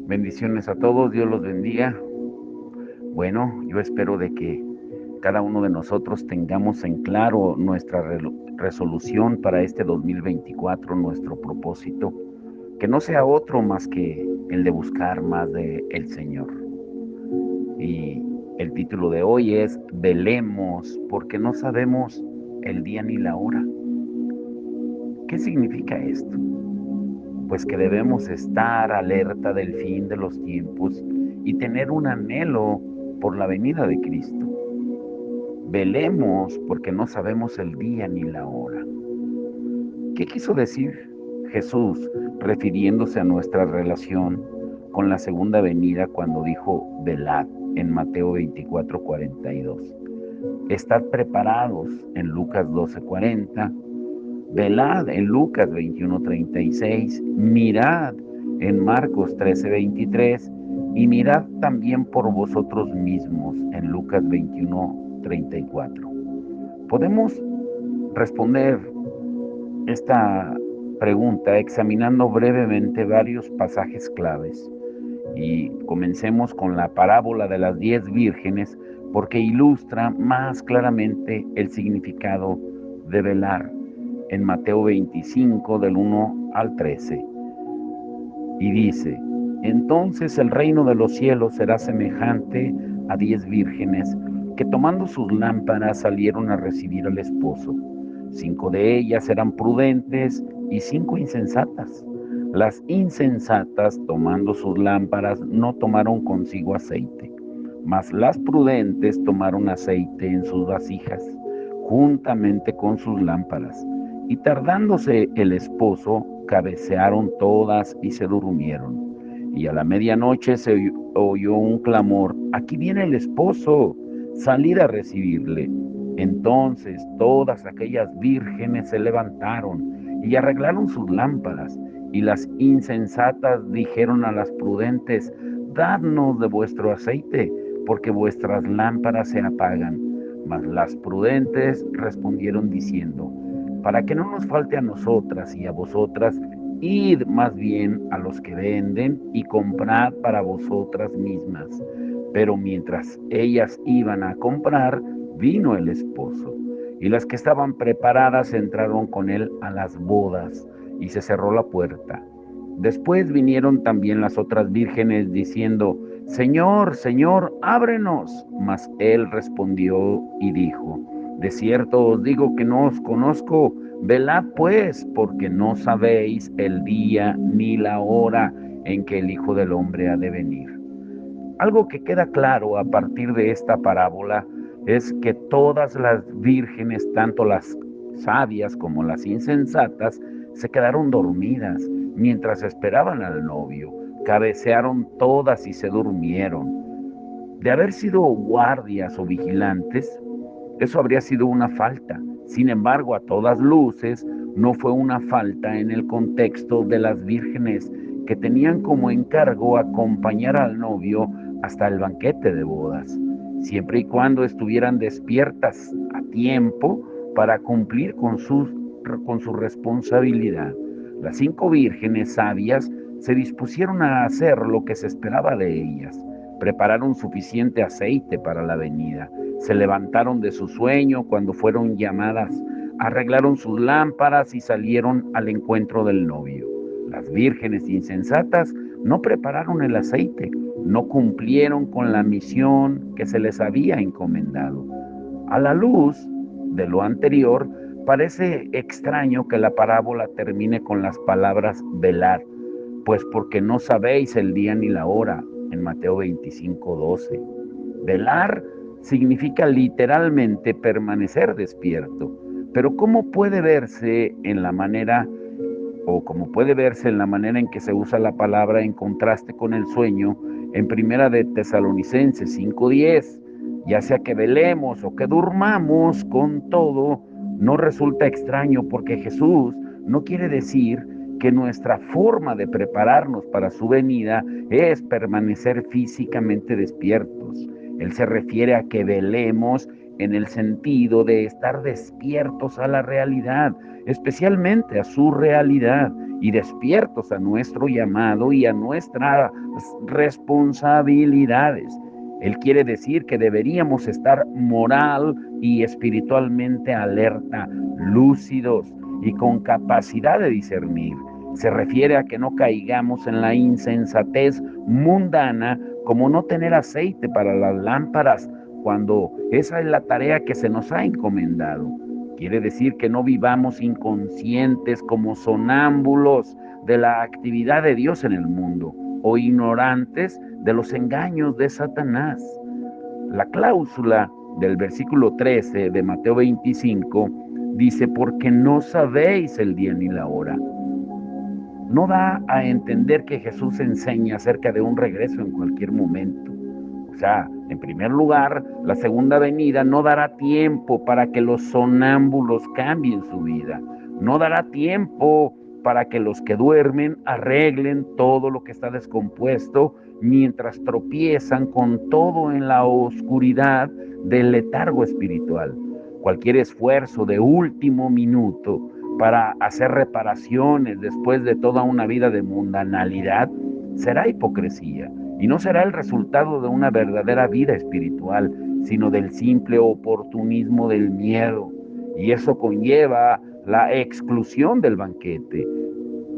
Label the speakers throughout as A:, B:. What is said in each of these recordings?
A: Bendiciones a todos, Dios los bendiga. Bueno, yo espero de que cada uno de nosotros tengamos en claro nuestra resolución para este 2024, nuestro propósito, que no sea otro más que el de buscar más de el Señor. Y el título de hoy es Velemos, porque no sabemos el día ni la hora. ¿Qué significa esto? Pues que debemos estar alerta del fin de los tiempos y tener un anhelo por la venida de Cristo. Velemos porque no sabemos el día ni la hora. ¿Qué quiso decir Jesús refiriéndose a nuestra relación con la segunda venida cuando dijo velad en Mateo 24:42? Estad preparados en Lucas 12:40, velad en Lucas 21:36, mirad en Marcos 13:23 y mirad también por vosotros mismos en Lucas 21:34. Podemos responder esta pregunta examinando brevemente varios pasajes claves y comencemos con la parábola de las 10 vírgenes porque ilustra más claramente el significado de velar en Mateo 25 del 1 al 13. Y dice, entonces el reino de los cielos será semejante a 10 vírgenes que tomando sus lámparas salieron a recibir al esposo. 5 de ellas eran prudentes y 5 insensatas. Las insensatas, tomando sus lámparas, no tomaron consigo aceite, mas las prudentes tomaron aceite en sus vasijas, juntamente con sus lámparas. Y tardándose el esposo, cabecearon todas y se durmieron. Y a la medianoche se oyó un clamor, aquí viene el esposo, salid a recibirle. Entonces todas aquellas vírgenes se levantaron y arreglaron sus lámparas, y las insensatas dijeron a las prudentes, dadnos de vuestro aceite, porque vuestras lámparas se apagan. Mas las prudentes respondieron diciendo, para que no nos falte a nosotras y a vosotras, id más bien a los que venden y comprad para vosotras mismas. Pero mientras ellas iban a comprar, vino el esposo, y las que estaban preparadas entraron con él a las bodas, y se cerró la puerta. Después vinieron también las otras vírgenes diciendo, Señor, Señor, ábrenos. Mas él respondió y dijo, de cierto os digo que no os conozco. Velad pues, porque no sabéis el día ni la hora en que el Hijo del Hombre ha de venir. Algo que queda claro a partir de esta parábola es que todas las vírgenes, tanto las sabias como las insensatas, se quedaron dormidas mientras esperaban al novio. Cabecearon todas y se durmieron. De haber sido guardias o vigilantes, eso habría sido una falta. Sin embargo, a todas luces, no fue una falta en el contexto de las vírgenes que tenían como encargo acompañar al novio hasta el banquete de bodas, siempre y cuando estuvieran despiertas a tiempo para cumplir con su responsabilidad. Las 5 vírgenes sabias se dispusieron a hacer lo que se esperaba de ellas. Prepararon suficiente aceite para la venida. Se levantaron de su sueño cuando fueron llamadas, arreglaron sus lámparas y salieron al encuentro del novio. Las vírgenes insensatas no prepararon el aceite, no cumplieron con la misión que se les había encomendado. A la luz de lo anterior, parece extraño que la parábola termine con las palabras velad, pues porque no sabéis el día ni la hora, en Mateo 25:12. Velar significa literalmente permanecer despierto, pero ¿cómo puede verse en la manera como puede verse en la manera en que se usa la palabra en contraste con el sueño en Primera de Tesalonicenses 5:10? Ya sea que velemos o que durmamos, con todo, no resulta extraño porque Jesús no quiere decir que nuestra forma de prepararnos para su venida es permanecer físicamente despiertos. Él se refiere a que velemos en el sentido de estar despiertos a la realidad, especialmente a su realidad, y despiertos a nuestro llamado y a nuestras responsabilidades. Él quiere decir que deberíamos estar moral y espiritualmente alerta, lúcidos y con capacidad de discernir. Se refiere a que no caigamos en la insensatez mundana, como no tener aceite para las lámparas cuando esa es la tarea que se nos ha encomendado. Quiere decir que no vivamos inconscientes como sonámbulos de la actividad de Dios en el mundo o ignorantes de los engaños de Satanás. La cláusula del versículo 13 de Mateo 25 dice, porque no sabéis el día ni la hora. No da a entender que Jesús enseña acerca de un regreso en cualquier momento. O sea, en primer lugar, la segunda venida no dará tiempo para que los sonámbulos cambien su vida. No dará tiempo para que los que duermen arreglen todo lo que está descompuesto mientras tropiezan con todo en la oscuridad del letargo espiritual. Cualquier esfuerzo de último minuto para hacer reparaciones después de toda una vida de mundanalidad será hipocresía y no será el resultado de una verdadera vida espiritual, sino del simple oportunismo del miedo. Y eso conlleva la exclusión del banquete,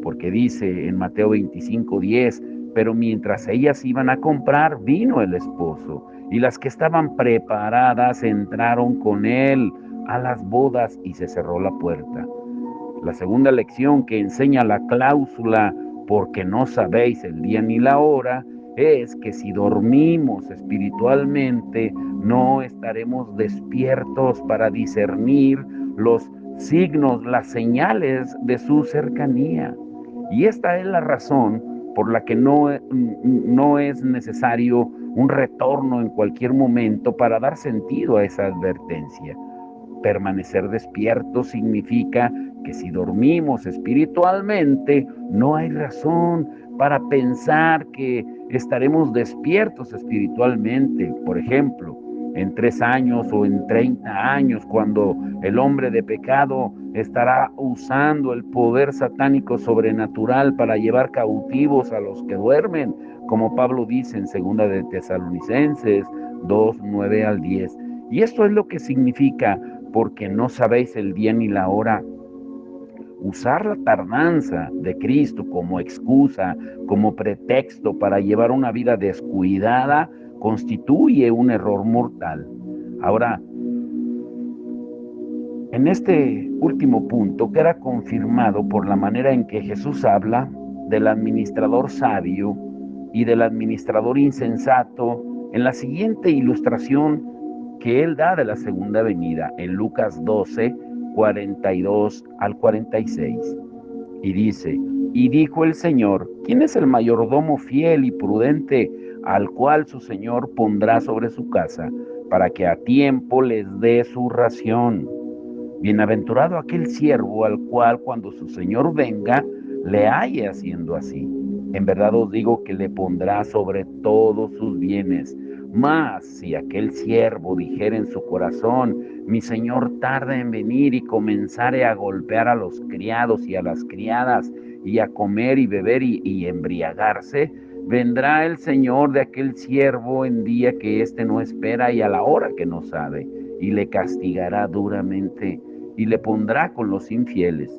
A: porque dice en Mateo 25:10, pero mientras ellas iban a comprar, vino el esposo, y las que estaban preparadas entraron con él a las bodas y se cerró la puerta. La segunda lección que enseña la cláusula, porque no sabéis el día ni la hora, es que si dormimos espiritualmente, no estaremos despiertos para discernir los signos, las señales de su cercanía. Y esta es la razón por la que no es necesario un retorno en cualquier momento para dar sentido a esa advertencia. Permanecer despierto significa que si dormimos espiritualmente, no hay razón para pensar que estaremos despiertos espiritualmente. Por ejemplo, en 3 años o en 30 años, cuando el hombre de pecado estará usando el poder satánico sobrenatural para llevar cautivos a los que duermen, como Pablo dice en 2 de Tesalonicenses 2, 9 al 10. Y esto es lo que significa, porque no sabéis el día ni la hora. Usar la tardanza de Cristo como excusa, como pretexto para llevar una vida descuidada, constituye un error mortal. Ahora, en este último punto queda confirmado por la manera en que Jesús habla del administrador sabio y del administrador insensato en la siguiente ilustración que él da de la segunda venida en Lucas 12, 42 al 46. Y dice, y dijo el Señor, ¿quién es el mayordomo fiel y prudente al cual su Señor pondrá sobre su casa para que a tiempo les dé su ración? Bienaventurado aquel siervo al cual cuando su Señor venga le halle haciendo así. En verdad os digo que le pondrá sobre todos sus bienes. Mas si aquel siervo dijera en su corazón, mi Señor tarda en venir, y comenzare a golpear a los criados y a las criadas, y a comer y beber y embriagarse, vendrá el Señor de aquel siervo en día que éste no espera y a la hora que no sabe, y le castigará duramente y le pondrá con los infieles.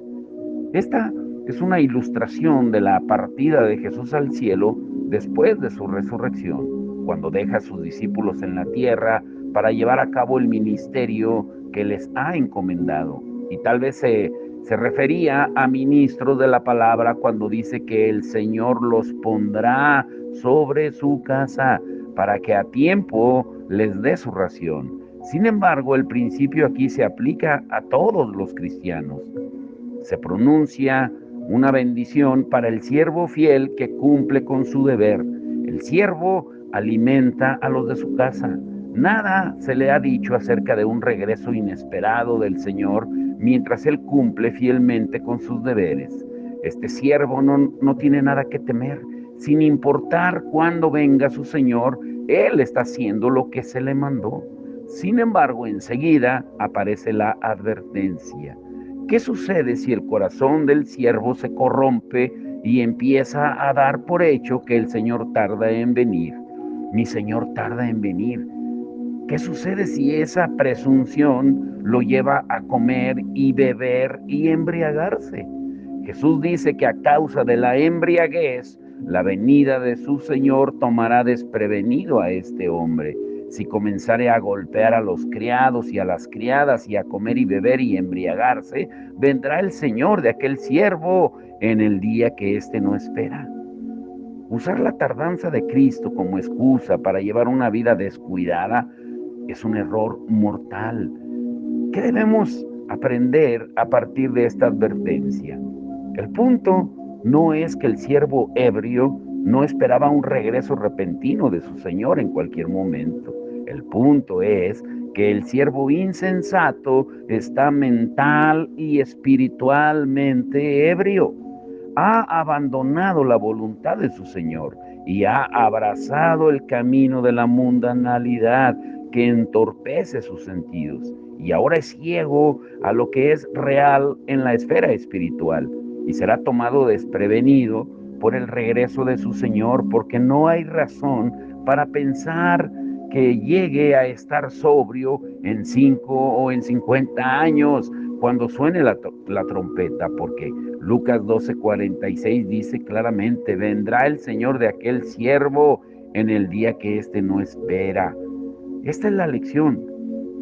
A: Esta es una ilustración de la partida de Jesús al cielo después de su resurrección, cuando deja a sus discípulos en la tierra para llevar a cabo el ministerio que les ha encomendado. Y tal vez se refería a ministros de la palabra cuando dice que el Señor los pondrá sobre su casa para que a tiempo les dé su ración. Sin embargo, el principio aquí se aplica a todos los cristianos. Se pronuncia una bendición para el siervo fiel que cumple con su deber. El siervo alimenta a los de su casa. Nada se le ha dicho acerca de un regreso inesperado del Señor mientras él cumple fielmente con sus deberes. Este siervo no tiene nada que temer. Sin importar cuándo venga su Señor, él está haciendo lo que se le mandó. Sin embargo, enseguida aparece la advertencia. ¿Qué sucede si el corazón del siervo se corrompe y empieza a dar por hecho que el Señor tarda en venir? Mi Señor tarda en venir. ¿Qué sucede si esa presunción lo lleva a comer y beber y embriagarse? Jesús dice que a causa de la embriaguez, la venida de su Señor tomará desprevenido a este hombre. Si comenzare a golpear a los criados y a las criadas y a comer y beber y embriagarse, vendrá el Señor de aquel siervo en el día que éste no espera. Usar la tardanza de Cristo como excusa para llevar una vida descuidada es un error mortal. ¿Qué debemos aprender a partir de esta advertencia? El punto no es que el siervo ebrio no esperaba un regreso repentino de su señor en cualquier momento. El punto es que el siervo insensato está mental y espiritualmente ebrio. Ha abandonado la voluntad de su Señor y ha abrazado el camino de la mundanalidad que entorpece sus sentidos. Y ahora es ciego a lo que es real en la esfera espiritual y será tomado desprevenido por el regreso de su Señor, porque no hay razón para pensar que llegue a estar sobrio en 5 o en 50 años cuando suene la trompeta, porque Lucas 12:46 dice claramente: vendrá el Señor de aquel siervo en el día que éste no espera. Esta es la lección.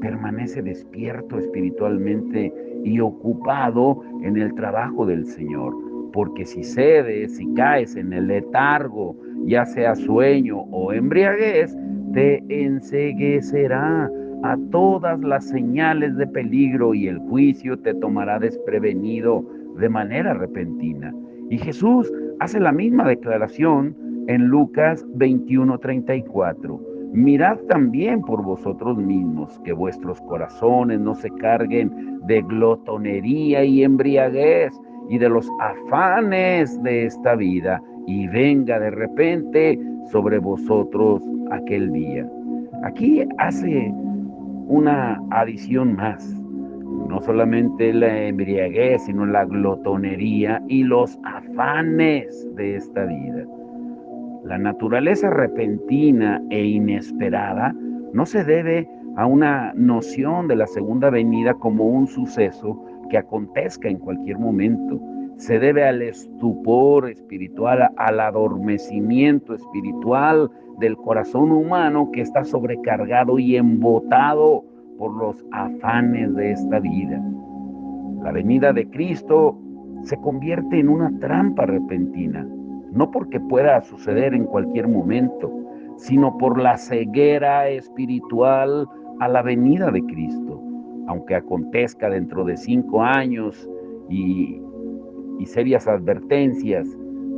A: Permanece despierto espiritualmente y ocupado en el trabajo del Señor, porque si cedes, si caes en el letargo, ya sea sueño o embriaguez, te enceguecerá a todas las señales de peligro y el juicio te tomará desprevenido de manera repentina. Y Jesús hace la misma declaración en Lucas 21:34. Mirad también por vosotros mismos, que vuestros corazones no se carguen de glotonería y embriaguez y de los afanes de esta vida, y venga de repente sobre vosotros aquel día. Aquí hace una adición más. No solamente la embriaguez, sino la glotonería y los afanes de esta vida. La naturaleza repentina e inesperada no se debe a una noción de la segunda venida como un suceso que acontezca en cualquier momento. Se debe al estupor espiritual, al adormecimiento espiritual del corazón humano que está sobrecargado y embotado por los afanes de esta vida. La venida de Cristo se convierte en una trampa repentina, no porque pueda suceder en cualquier momento, sino por la ceguera espiritual a la venida de Cristo. Aunque acontezca dentro de 5 años y serias advertencias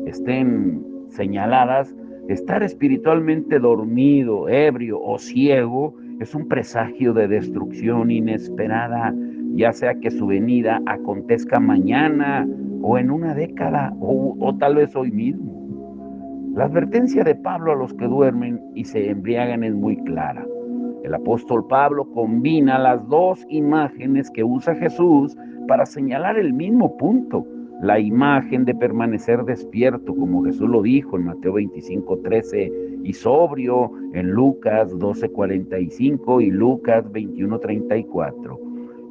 A: estén señaladas, estar espiritualmente dormido, ebrio o ciego es un presagio de destrucción inesperada, ya sea que su venida acontezca mañana o en una década o tal vez hoy mismo. La advertencia de Pablo a los que duermen y se embriagan es muy clara. El apóstol Pablo combina las dos imágenes que usa Jesús para señalar el mismo punto. La imagen de permanecer despierto, como Jesús lo dijo en Mateo 25:13, y sobrio en Lucas 12:45 y Lucas 21:34.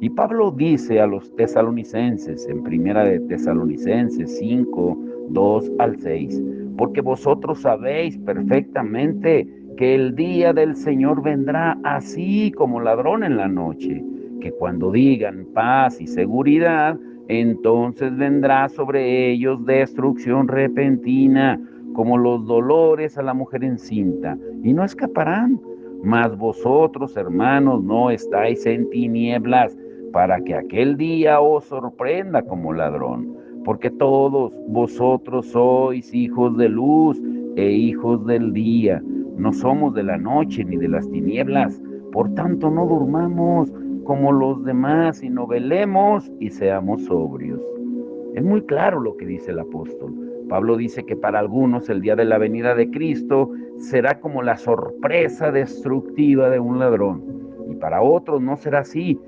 A: Y Pablo dice a los tesalonicenses en Primera de Tesalonicenses 5:2-6, porque vosotros sabéis perfectamente que el día del Señor vendrá así como ladrón en la noche, que cuando digan paz y seguridad, entonces vendrá sobre ellos destrucción repentina, como los dolores a la mujer encinta, y no escaparán. Mas vosotros, hermanos, no estáis en tinieblas, para que aquel día os sorprenda como ladrón, porque todos vosotros sois hijos de luz e hijos del día. No somos de la noche ni de las tinieblas. Por tanto, no durmamos como los demás, sino velemos y seamos sobrios. Es muy claro lo que dice el apóstol. Pablo dice que para algunos el día de la venida de Cristo será como la sorpresa destructiva de un ladrón. Y para otros no será así,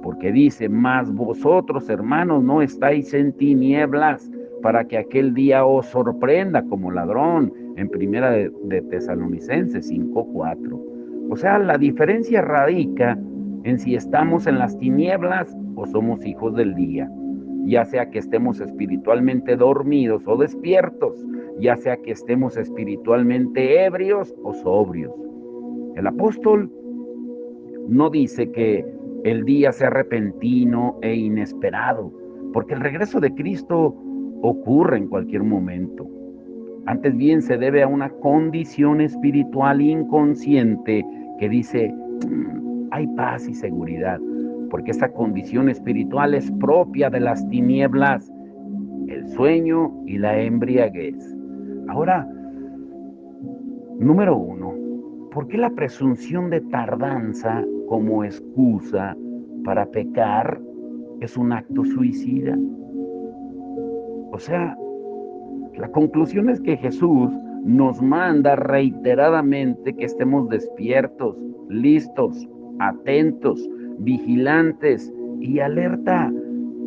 A: porque dice, mas vosotros, hermanos, no estáis en tinieblas, para que aquel día os sorprenda como ladrón, en primera de Tesalonicenses 5:4. O sea, la diferencia radica en si estamos en las tinieblas o somos hijos del día, ya sea que estemos espiritualmente dormidos o despiertos, ya sea que estemos espiritualmente ebrios o sobrios. El apóstol no dice que el día sea repentino e inesperado, porque el regreso de Cristo ocurre en cualquier momento. Antes bien se debe a una condición espiritual inconsciente que dice, hay paz y seguridad, porque esta condición espiritual es propia de las tinieblas, el sueño y la embriaguez. Ahora, número 1, ¿por qué la presunción de tardanza como excusa para pecar es un acto suicida? O sea, la conclusión es que Jesús nos manda reiteradamente que estemos despiertos, listos, atentos, vigilantes y alerta,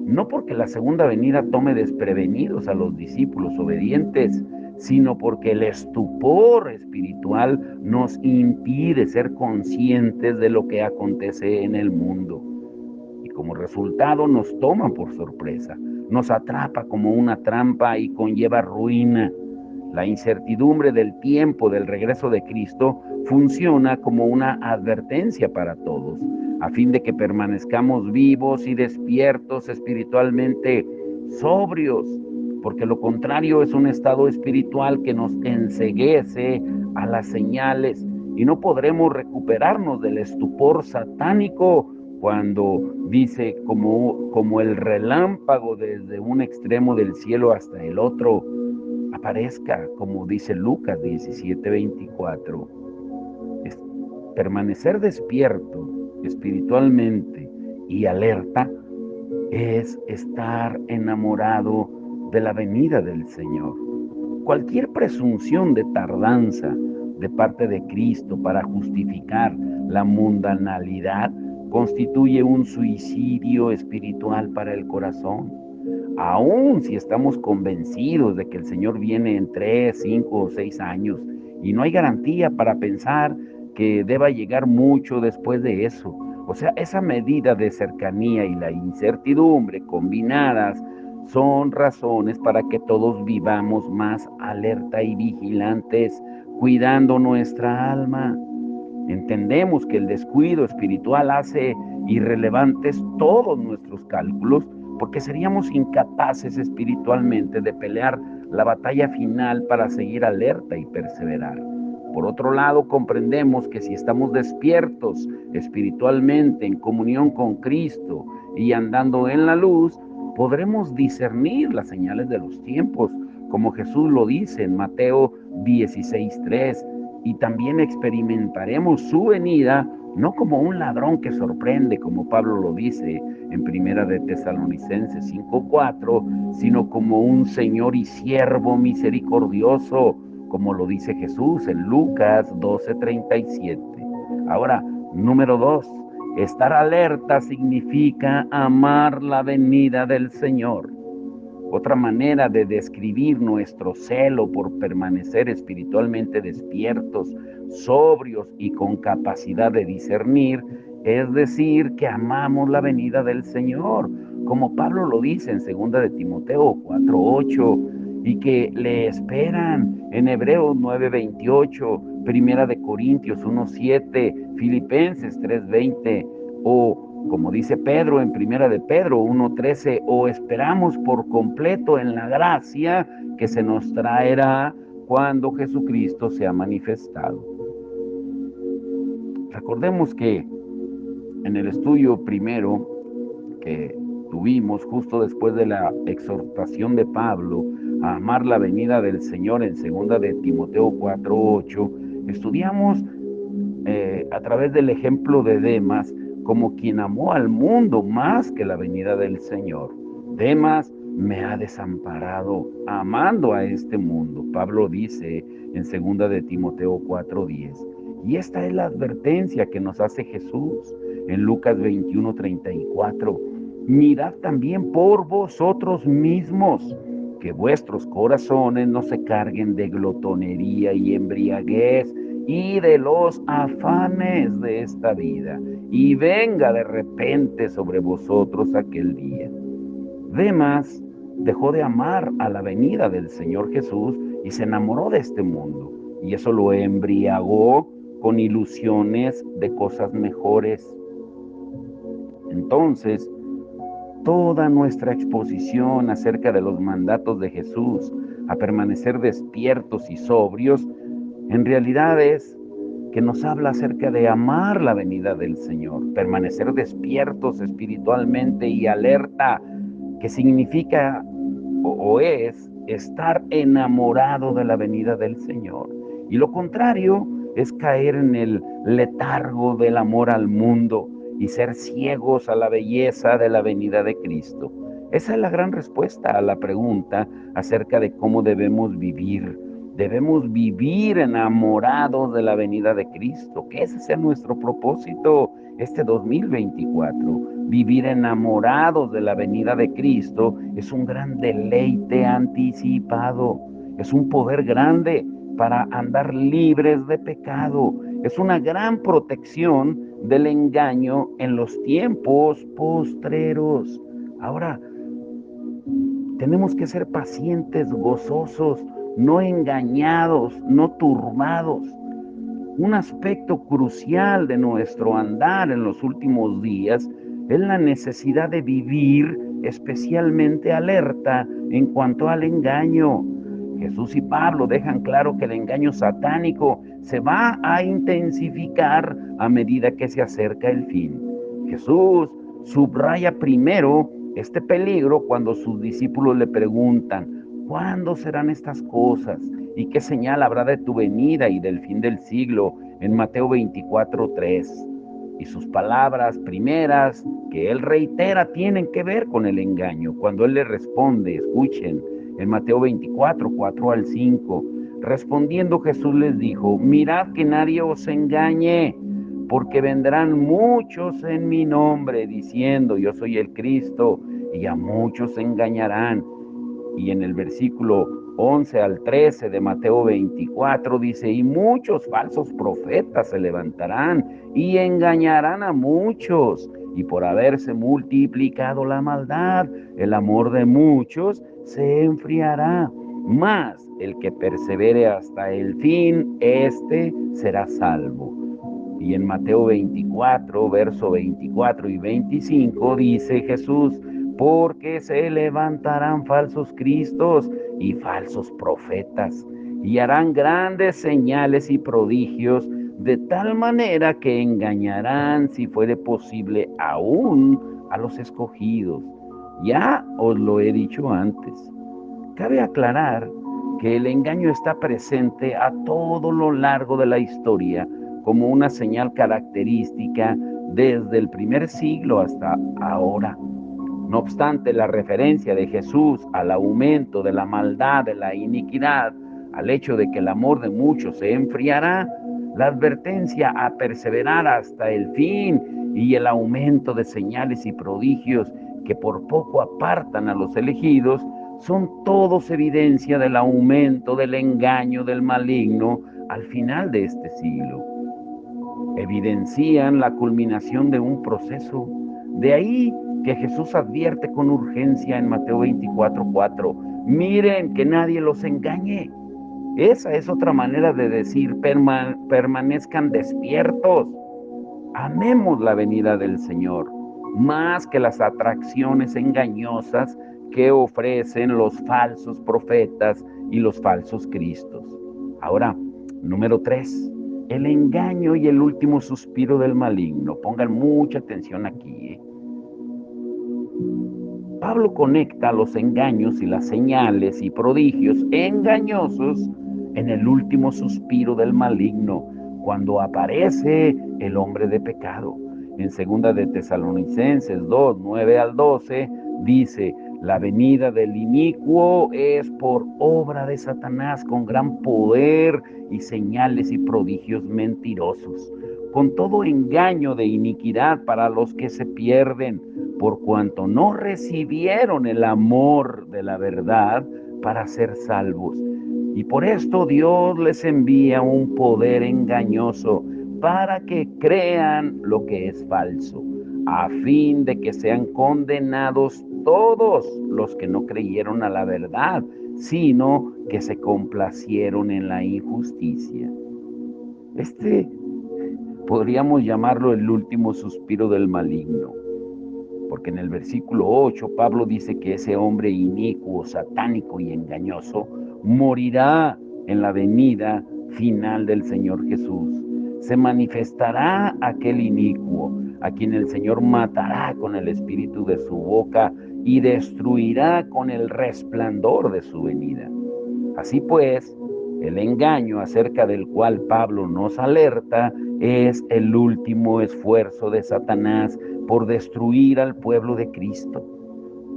A: no porque la segunda venida tome desprevenidos a los discípulos obedientes, sino porque el estupor espiritual nos impide ser conscientes de lo que acontece en el mundo. Y como resultado nos toma por sorpresa, nos atrapa como una trampa y conlleva ruina. La incertidumbre del tiempo del regreso de Cristo funciona como una advertencia para todos, a fin de que permanezcamos vivos y despiertos espiritualmente, sobrios, porque lo contrario es un estado espiritual que nos enceguece a las señales y no podremos recuperarnos del estupor satánico cuando dice como el relámpago desde un extremo del cielo hasta el otro aparezca, como dice Lucas 17:24. Es permanecer despierto espiritualmente y alerta es estar enamorado de la venida del Señor. Cualquier presunción de tardanza de parte de Cristo para justificar la mundanalidad constituye un suicidio espiritual para el corazón. Aún si estamos convencidos de que el Señor viene en 3, 5 o 6 años, y no hay garantía para pensar que deba llegar mucho después de eso. O sea, esa medida de cercanía y la incertidumbre combinadas son razones para que todos vivamos más alerta y vigilantes, cuidando nuestra alma. Entendemos que el descuido espiritual hace irrelevantes todos nuestros cálculos, porque seríamos incapaces espiritualmente de pelear la batalla final para seguir alerta y perseverar. Por otro lado, comprendemos que si estamos despiertos espiritualmente en comunión con Cristo y andando en la luz, podremos discernir las señales de los tiempos, como Jesús lo dice en Mateo 16:3, y también experimentaremos su venida no como un ladrón que sorprende, como Pablo lo dice en primera de Tesalonicenses 5:4, sino como un Señor y siervo misericordioso, como lo dice Jesús en Lucas 12:37. Ahora, número 2, estar alerta significa amar la venida del Señor. Otra manera de describir nuestro celo por permanecer espiritualmente despiertos, sobrios y con capacidad de discernir, es decir, que amamos la venida del Señor, como Pablo lo dice en 2 de Timoteo 4:8, y que le esperan en Hebreos 9:28, Primera de Corintios 1:7, Filipenses 3:20, o como dice Pedro en primera de Pedro 1:13, o esperamos por completo en la gracia que se nos traerá cuando Jesucristo sea manifestado. Recordemos que en el estudio primero que tuvimos justo después de la exhortación de Pablo a amar la venida del Señor en segunda de Timoteo 4:8, estudiamos a través del ejemplo de Demas como quien amó al mundo más que la venida del Señor. Demas me ha desamparado amando a este mundo. Pablo dice en segunda de Timoteo 4:10. Y esta es la advertencia que nos hace Jesús en Lucas 21:34. Mirad también por vosotros mismos, que vuestros corazones no se carguen de glotonería y embriaguez y de los afanes de esta vida, y venga de repente sobre vosotros aquel día. Demas dejó de amar a la venida del Señor Jesús y se enamoró de este mundo, y eso lo embriagó con ilusiones de cosas mejores. Entonces, toda nuestra exposición acerca de los mandatos de Jesús a permanecer despiertos y sobrios, en realidad es que nos habla acerca de amar la venida del Señor, permanecer despiertos espiritualmente y alerta, que significa o es estar enamorado de la venida del Señor. Y lo contrario es caer en el letargo del amor al mundo y ser ciegos a la belleza de la venida de Cristo. Esa es la gran respuesta a la pregunta acerca de cómo debemos vivir. Debemos vivir enamorados de la venida de Cristo, que ese sea nuestro propósito este 2024. Vivir enamorados de la venida de Cristo es un gran deleite anticipado, es un poder grande para andar libres de pecado, es una gran protección del engaño en los tiempos postreros. Ahora, tenemos que ser pacientes, gozosos, no engañados, no turbados. Un aspecto crucial de nuestro andar en los últimos días es la necesidad de vivir especialmente alerta en cuanto al engaño. Jesús y Pablo dejan claro que el engaño satánico se va a intensificar a medida que se acerca el fin. Jesús subraya primero este peligro cuando sus discípulos le preguntan: ¿cuándo serán estas cosas? ¿Y qué señal habrá de tu venida y del fin del siglo? En Mateo 24:3. Y sus palabras primeras que él reitera tienen que ver con el engaño. Cuando él le responde, escuchen, en Mateo 24:4-5, respondiendo Jesús les dijo: mirad que nadie os engañe, porque vendrán muchos en mi nombre diciendo: yo soy el Cristo, y a muchos engañarán. Y en el versículo 11-13 de Mateo 24 dice: y muchos falsos profetas se levantarán y engañarán a muchos, y por haberse multiplicado la maldad, el amor de muchos se enfriará. Mas el que persevere hasta el fin, éste será salvo. Y en Mateo 24, verso 24 y 25 dice Jesús: porque se levantarán falsos cristos y falsos profetas, y harán grandes señales y prodigios, de tal manera que engañarán, si fuere posible, aún a los escogidos. Ya os lo he dicho antes. Cabe aclarar que el engaño está presente a todo lo largo de la historia como una señal característica desde el primer siglo hasta ahora. No obstante, la referencia de Jesús al aumento de la maldad, de la iniquidad, al hecho de que el amor de muchos se enfriará, la advertencia a perseverar hasta el fin y el aumento de señales y prodigios que por poco apartan a los elegidos, son todos evidencia del aumento del engaño del maligno al final de este siglo. Evidencian la culminación de un proceso. De ahí que Jesús advierte con urgencia en Mateo 24:4: miren que nadie los engañe. Esa es otra manera de decir: permanezcan despiertos. Amemos la venida del Señor, más que las atracciones engañosas que ofrecen los falsos profetas y los falsos cristos. Ahora, número 3, el engaño y el último suspiro del maligno. Pongan mucha atención aquí. Pablo conecta los engaños y las señales y prodigios engañosos en el último suspiro del maligno, cuando aparece el hombre de pecado. En 2 de Tesalonicenses 2:9-12 dice: La venida del inicuo es por obra de Satanás con gran poder y señales y prodigios mentirosos, con todo engaño de iniquidad para los que se pierden, por cuanto no recibieron el amor de la verdad para ser salvos. Y por esto Dios les envía un poder engañoso para que crean lo que es falso, a fin de que sean condenados todos los que no creyeron a la verdad, sino que se complacieron en la injusticia. Este podríamos llamarlo el último suspiro del maligno, porque en el versículo 8 Pablo dice que ese hombre inicuo, satánico y engañoso morirá en la venida final del Señor Jesús. Se manifestará aquel inicuo, a quien el Señor matará con el espíritu de su boca y destruirá con el resplandor de su venida. Así pues, el engaño acerca del cual Pablo nos alerta es el último esfuerzo de Satanás por destruir al pueblo de Cristo.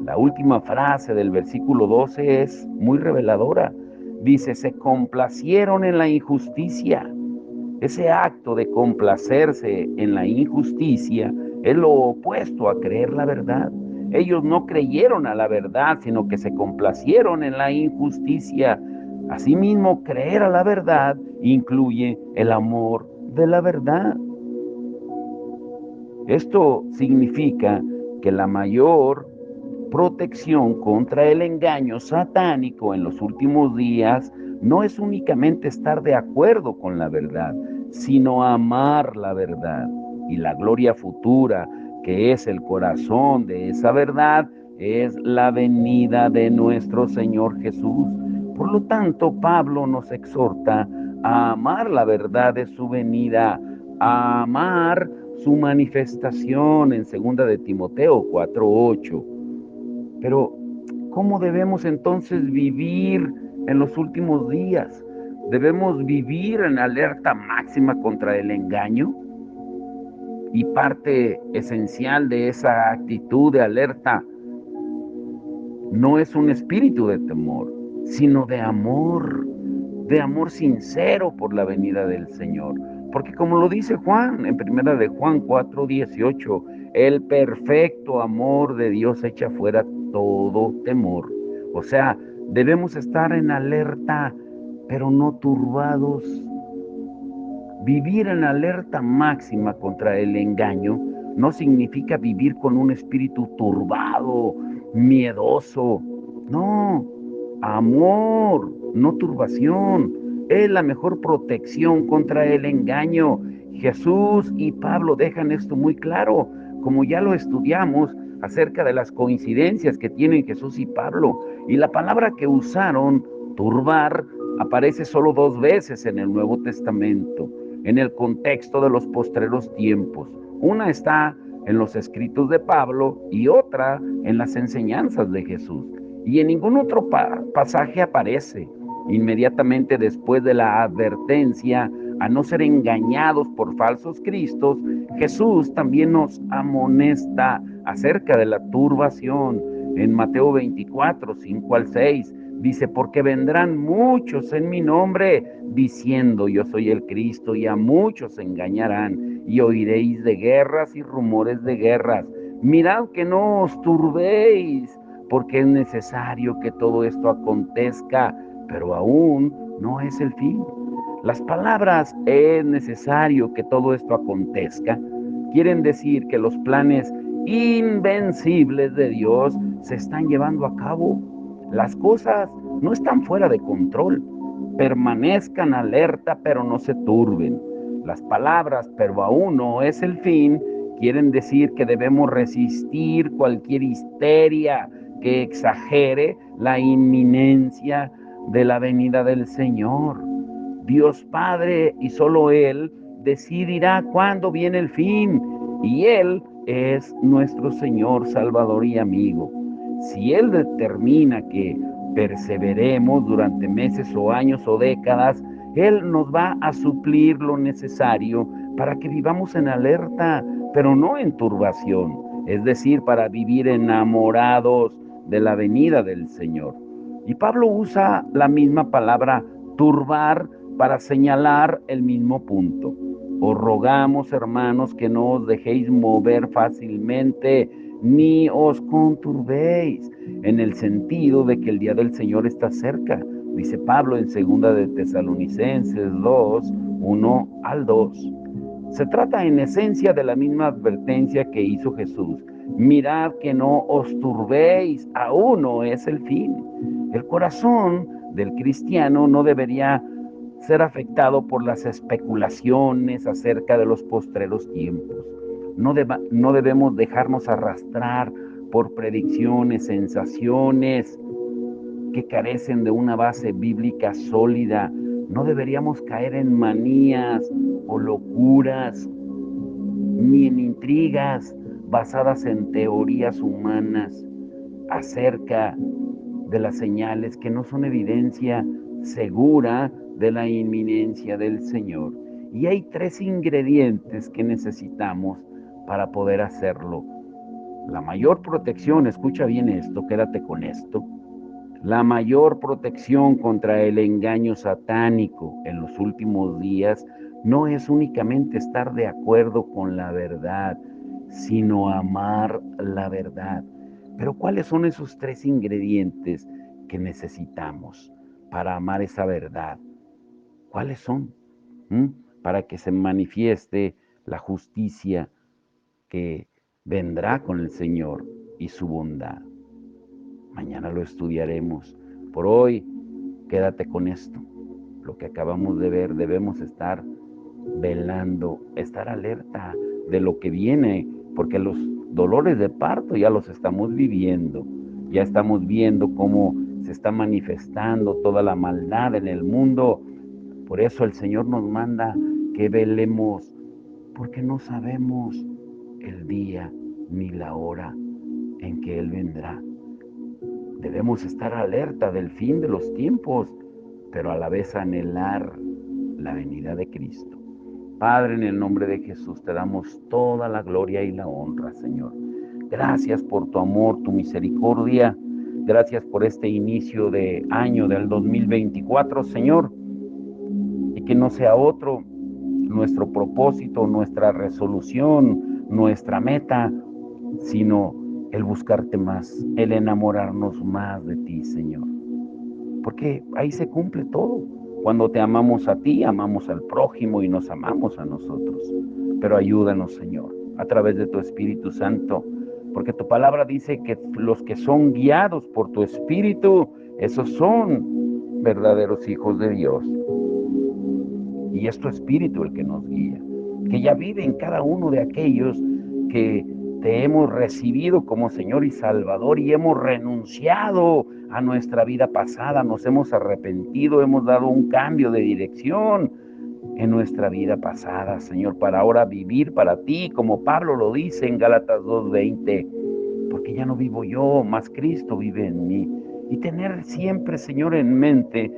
A: La última frase del versículo 12 es muy reveladora. Dice, se complacieron en la injusticia. Ese acto de complacerse en la injusticia es lo opuesto a creer la verdad. Ellos no creyeron a la verdad, sino que se complacieron en la injusticia. Asimismo, creer a la verdad incluye el amor de la verdad. Esto significa que la mayor protección contra el engaño satánico en los últimos días no es únicamente estar de acuerdo con la verdad, sino amar la verdad. Y la gloria futura, que es el corazón de esa verdad, es la venida de nuestro Señor Jesús. Por lo tanto, Pablo nos exhorta a amar la verdad de su venida, a amar su manifestación en 2 de Timoteo 4:8. Pero, ¿cómo debemos entonces vivir en los últimos días? ¿Debemos vivir en alerta máxima contra el engaño? Y parte esencial de esa actitud de alerta no es un espíritu de temor, sino de amor sincero por la venida del Señor. Porque como lo dice Juan, en 1 Juan 4:18, el perfecto amor de Dios echa fuera todo temor. O sea, debemos estar en alerta, pero no turbados. Vivir en alerta máxima contra el engaño no significa vivir con un espíritu turbado, miedoso. No, amor, no turbación. Es la mejor protección contra el engaño. Jesús y Pablo dejan esto muy claro, como ya lo estudiamos acerca de las coincidencias que tienen Jesús y Pablo. Y la palabra que usaron, turbar, aparece solo 2 veces en el Nuevo Testamento, en el contexto de los postreros tiempos. Una está en los escritos de Pablo y otra en las enseñanzas de Jesús. Y en ningún otro pasaje aparece. Inmediatamente después de la advertencia a no ser engañados por falsos cristos, Jesús también nos amonesta acerca de la turbación. En Mateo 24, 5-6, dice, porque vendrán muchos en mi nombre diciendo yo soy el Cristo, y a muchos engañarán, y oiréis de guerras y rumores de guerras. Mirad que no os turbéis, porque es necesario que todo esto acontezca, pero aún no es el fin. Las palabras es necesario que todo esto acontezca quieren decir que los planes invencibles de Dios se están llevando a cabo. Las cosas no están fuera de control. Permanezcan alerta, pero no se turben. Las palabras, pero aún no es el fin, quieren decir que debemos resistir cualquier histeria que exagere la inminencia de la venida del Señor. Dios Padre y solo Él decidirá cuándo viene el fin, y Él es nuestro Señor, Salvador y amigo. Si Él determina que perseveremos durante meses o años o décadas, Él nos va a suplir lo necesario para que vivamos en alerta, pero no en turbación, es decir, para vivir enamorados de la venida del Señor. Y Pablo usa la misma palabra turbar para señalar el mismo punto. Os rogamos, hermanos, que no os dejéis mover fácilmente, ni os conturbéis, en el sentido de que el día del Señor está cerca. Dice Pablo en 2 de Tesalonicenses 2, 1 al 2. Se trata en esencia de la misma advertencia que hizo Jesús. Mirad que no os turbéis, aún no es el fin. El corazón del cristiano no debería ser afectado por las especulaciones acerca de los postreros tiempos. No debemos dejarnos arrastrar por predicciones, sensaciones que carecen de una base bíblica sólida. No deberíamos caer en manías o locuras, ni en intrigas basadas en teorías humanas acerca de las señales que no son evidencia segura de la inminencia del Señor. Y hay 3 ingredientes que necesitamos para poder hacerlo. La mayor protección, escucha bien esto, quédate con esto. La mayor protección contra el engaño satánico en los últimos días no es únicamente estar de acuerdo con la verdad, sino amar la verdad. Pero ¿cuáles son esos 3 ingredientes que necesitamos para amar esa verdad? ¿Cuáles son? ¿Mm? Para que se manifieste la justicia que vendrá con el Señor y su bondad. Mañana lo estudiaremos. Por hoy, quédate con esto. Lo que acabamos de ver, debemos estar velando, estar alerta de lo que viene, porque los dolores de parto ya los estamos viviendo. Ya estamos viendo cómo se está manifestando toda la maldad en el mundo. Por eso el Señor nos manda que velemos, porque no sabemos el día ni la hora en que Él vendrá. Debemos estar alerta del fin de los tiempos, pero a la vez anhelar la venida de Cristo. Padre, en el nombre de Jesús te damos toda la gloria y la honra, Señor. Gracias por tu amor, tu misericordia. Gracias por este inicio de año del 2024, Señor. Y que no sea otro nuestro propósito, nuestra resolución, nuestra meta, sino el buscarte más, el enamorarnos más de ti, Señor. Porque ahí se cumple todo. Cuando te amamos a ti, amamos al prójimo y nos amamos a nosotros. Pero ayúdanos, Señor, a través de tu Espíritu Santo, porque tu palabra dice que los que son guiados por tu Espíritu, esos son verdaderos hijos de Dios. Y es tu Espíritu el que nos guía, que ya vive en cada uno de aquellos que te hemos recibido como Señor y Salvador y hemos renunciado a nuestra vida pasada, nos hemos arrepentido, hemos dado un cambio de dirección en nuestra vida pasada, Señor, para ahora vivir para ti, como Pablo lo dice en Gálatas 2:20, porque ya no vivo yo, más Cristo vive en mí. Y tener siempre, Señor, en mente